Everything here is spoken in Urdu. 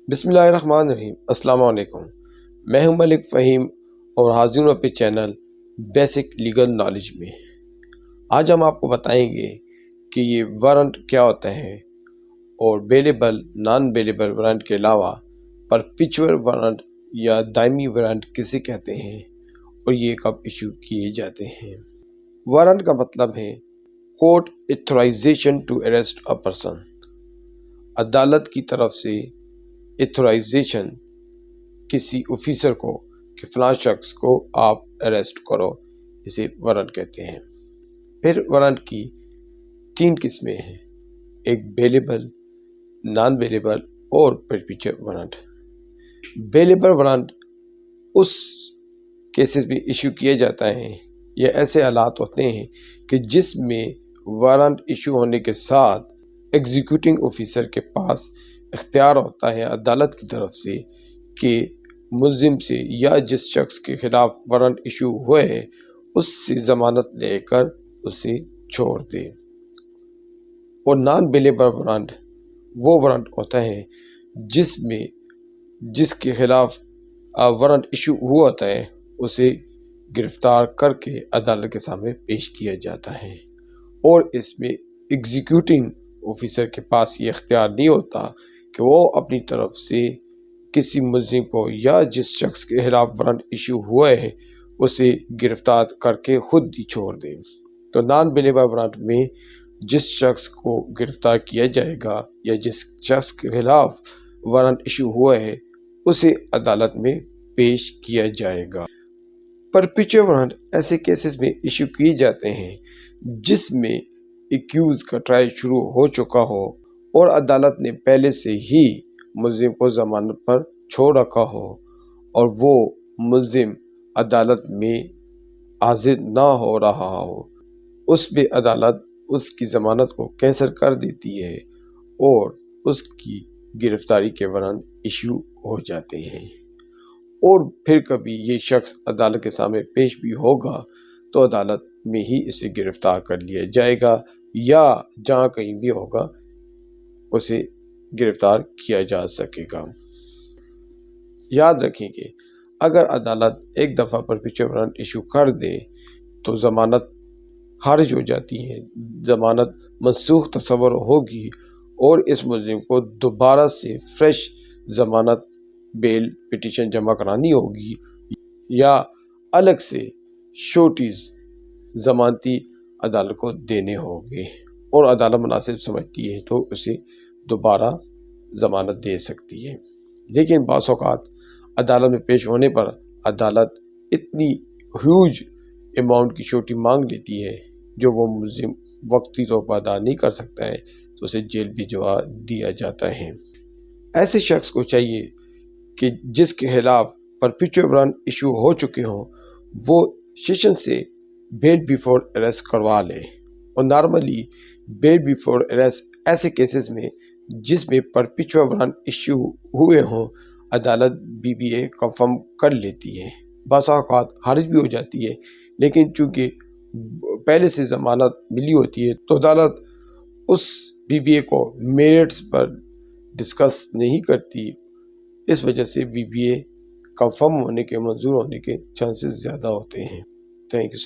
بسم اللہ الرحمن الرحیم۔ السلام علیکم، میں ہوں ملک فہیم اور حاضر ہوں اپنے چینل بیسک لیگل نالج میں۔ آج ہم آپ کو بتائیں گے کہ یہ وارنٹ کیا ہوتا ہے اور بیلیبل نان بیلیبل وارنٹ کے علاوہ پرپیچول وارنٹ یا دائمی وارنٹ کسے کہتے ہیں اور یہ کب ایشو کیے جاتے ہیں۔ وارنٹ کا مطلب ہے court authorisation to arrest a person, عدالت کی طرف سے ایتھورائزیشن کسی آفیسر کو کہ فلاں شخص کو آپ اریسٹ کرو، اسے وارنٹ کہتے ہیں۔ پھر وارنٹ کی 3 قسمیں ہیں، ایک بیلیبل، نان بیلیبل اور پرپیچول وارنٹ۔ بیلیبل وارنٹ اس کیسز میں ایشو کیا جاتا ہے یا ایسے حالات ہوتے ہیں کہ جس میں وارنٹ ایشو ہونے کے ساتھ ایگزیکیوٹنگ آفیسر کے پاس اختیار ہوتا ہے عدالت کی طرف سے کہ ملزم سے یا جس شخص کے خلاف وارنٹ ایشو ہوئے ہے اس سے ضمانت لے کر اسے چھوڑ دے۔ اور نان بیلیبل وارنٹ وہ وارنٹ ہوتا ہے جس کے خلاف وارنٹ ایشو ہوا ہوتا ہے اسے گرفتار کر کے عدالت کے سامنے پیش کیا جاتا ہے، اور اس میں ایگزیکیوٹنگ آفیسر کے پاس یہ اختیار نہیں ہوتا کہ وہ اپنی طرف سے کسی ملزم کو یا جس شخص کے خلاف وارنٹ ایشو ہوا ہے اسے گرفتار کر کے خود ہی چھوڑ دے۔ تو نان بیلیبل وارنٹ میں جس شخص کو گرفتار کیا جائے گا یا جس شخص کے خلاف وارنٹ ایشو ہوا ہے اسے عدالت میں پیش کیا جائے گا۔ پرپیچول وارنٹ ایسے کیسز میں ایشو کیے جاتے ہیں جس میں ایکیوز کا ٹرائل شروع ہو چکا ہو اور عدالت نے پہلے سے ہی ملزم کو ضمانت پر چھوڑ رکھا ہو اور وہ ملزم عدالت میں حاضر نہ ہو رہا ہو، اس میں عدالت اس کی ضمانت کو کینسل کر دیتی ہے اور اس کی گرفتاری کے وارنٹ ایشو ہو جاتے ہیں۔ اور پھر کبھی یہ شخص عدالت کے سامنے پیش بھی ہوگا تو عدالت میں ہی اسے گرفتار کر لیا جائے گا یا جہاں کہیں بھی ہوگا اسے گرفتار کیا جا سکے گا۔ یاد رکھیں کہ اگر عدالت ایک دفعہ پرپیچول وارنٹ ایشو کر دے تو ضمانت خارج ہو جاتی ہے، ضمانت منسوخ تصور ہوگی اور اس ملزم کو دوبارہ سے فریش ضمانت بیل پٹیشن جمع کرانی ہوگی یا الگ سے شورٹیز ضمانتی عدالت کو دینے ہوں گے، اور عدالت مناسب سمجھتی ہے تو اسے دوبارہ ضمانت دے سکتی ہے۔ لیکن بعض اوقات عدالت میں پیش ہونے پر عدالت اتنی ہیوج اماؤنٹ کی شورٹی مانگ لیتی ہے جو وہ ملزم وقتی طور پر ادا نہیں کر سکتا ہے تو اسے جیل بھجوا دیا جاتا ہے۔ ایسے شخص کو چاہیے کہ جس کے خلاف پرپیچول وارنٹ ایشو ہو چکے ہوں وہ سیشن سے بیل بیفور اریسٹ کروا لے، اور نارملی بیل بیفور اریسٹ ایسے کیسز میں جس میں پرپیچول وارنٹ ایشو ہوئے ہوں عدالت BBA کنفرم کر لیتی ہے، بعض اوقات خارج بھی ہو جاتی ہے، لیکن چونکہ پہلے سے ضمانت ملی ہوتی ہے تو عدالت اس BBA کو میرٹس پر ڈسکس نہیں کرتی، اس وجہ سے BBA کنفرم ہونے کے منظور ہونے کے چانسز زیادہ ہوتے ہیں۔ Thank you so much.